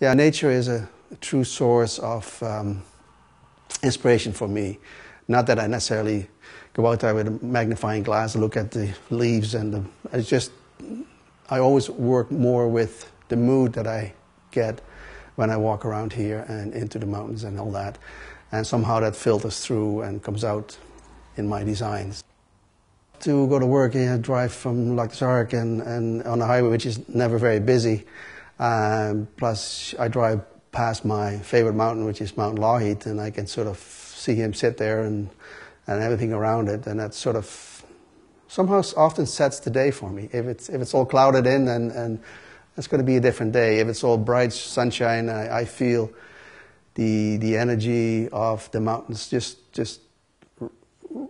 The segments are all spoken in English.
Yeah, nature is a true source of inspiration for me. Not that I necessarily go out there with a magnifying glass and look at the leaves it's just, I always work more with the mood that I get when I walk around here and into the mountains and all that. And somehow that filters through and comes out in my designs. To go to work, I drive from Lac and on a highway which is never very busy. Plus, I drive past my favorite mountain, which is Mount Lougheed, and I can sort of see him sit there and everything around it, and that sort of somehow often sets the day for me. If it's all clouded in, and it's going to be a different day. If it's all bright sunshine, I feel the energy of the mountains just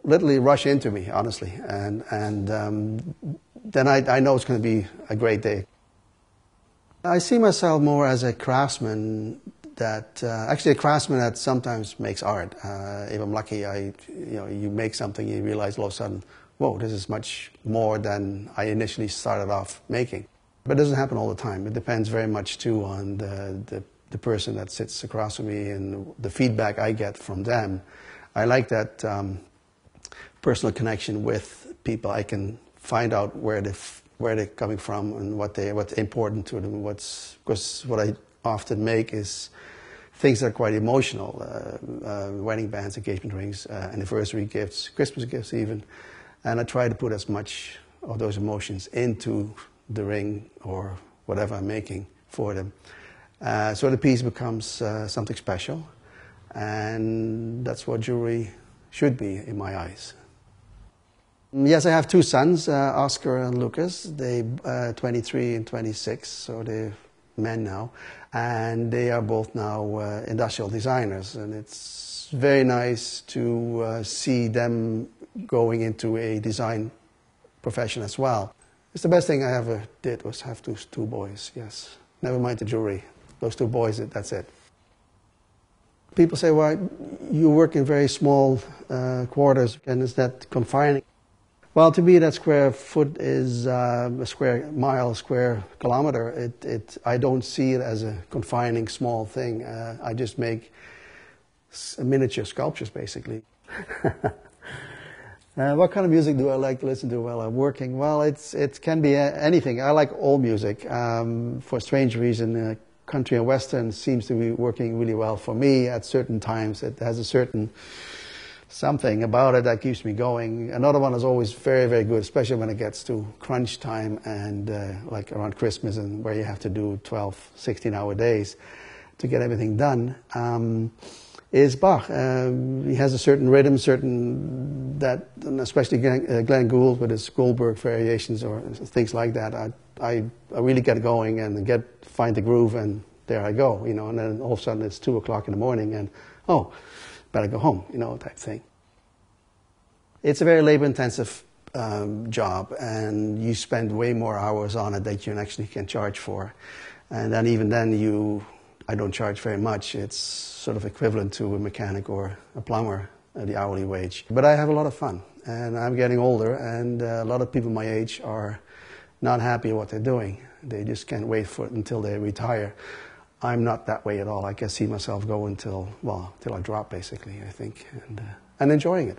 literally rush into me, honestly, and then I know it's going to be a great day. I see myself more as a craftsman actually a craftsman that sometimes makes art. If I'm lucky, you make something, you realize all of a sudden, whoa, this is much more than I initially started off making. But it doesn't happen all the time. It depends very much too on the person that sits across from me and the feedback I get from them. I like that personal connection with people. I can find out where they're coming from and what's important to them. Because what I often make is things that are quite emotional, wedding bands, engagement rings, anniversary gifts, Christmas gifts even. And I try to put as much of those emotions into the ring or whatever I'm making for them. So the piece becomes something special. And that's what jewelry should be in my eyes. Yes, I have two sons, Oscar and Lucas. They're 23 and 26, so they're men now. And they are both now industrial designers. And it's very nice to see them going into a design profession as well. It's the best thing I ever did was have those two boys, yes. Never mind the jewelry. Those two boys, that's it. People say, well, you work in very small quarters, and is that confining? Well, to me, that square foot is a square mile, square kilometer. I don't see it as a confining small thing. I just make miniature sculptures, basically. What kind of music do I like to listen to while I'm working? Well, it can be anything. I like all music. For a strange reason, country and western seems to be working really well for me at certain times. It has a certain something about it that keeps me going. Another one is always very, very good, especially when it gets to crunch time and like around Christmas and where you have to do 12, 16-hour days to get everything done, is Bach. He has a certain rhythm, and especially Glenn Gould with his Goldberg variations or things like that. I really get going and find the groove, and there I go, and then all of a sudden it's 2 o'clock in the morning and, oh, better go home, type thing. It's a very labor-intensive job, and you spend way more hours on it than you actually can charge for. And then even then, I don't charge very much. It's sort of equivalent to a mechanic or a plumber, the hourly wage. But I have a lot of fun, and I'm getting older, and a lot of people my age are not happy with what they're doing. They just can't wait for it until they retire. I'm not that way at all. I can see myself go till I drop, basically, I think, and enjoying it.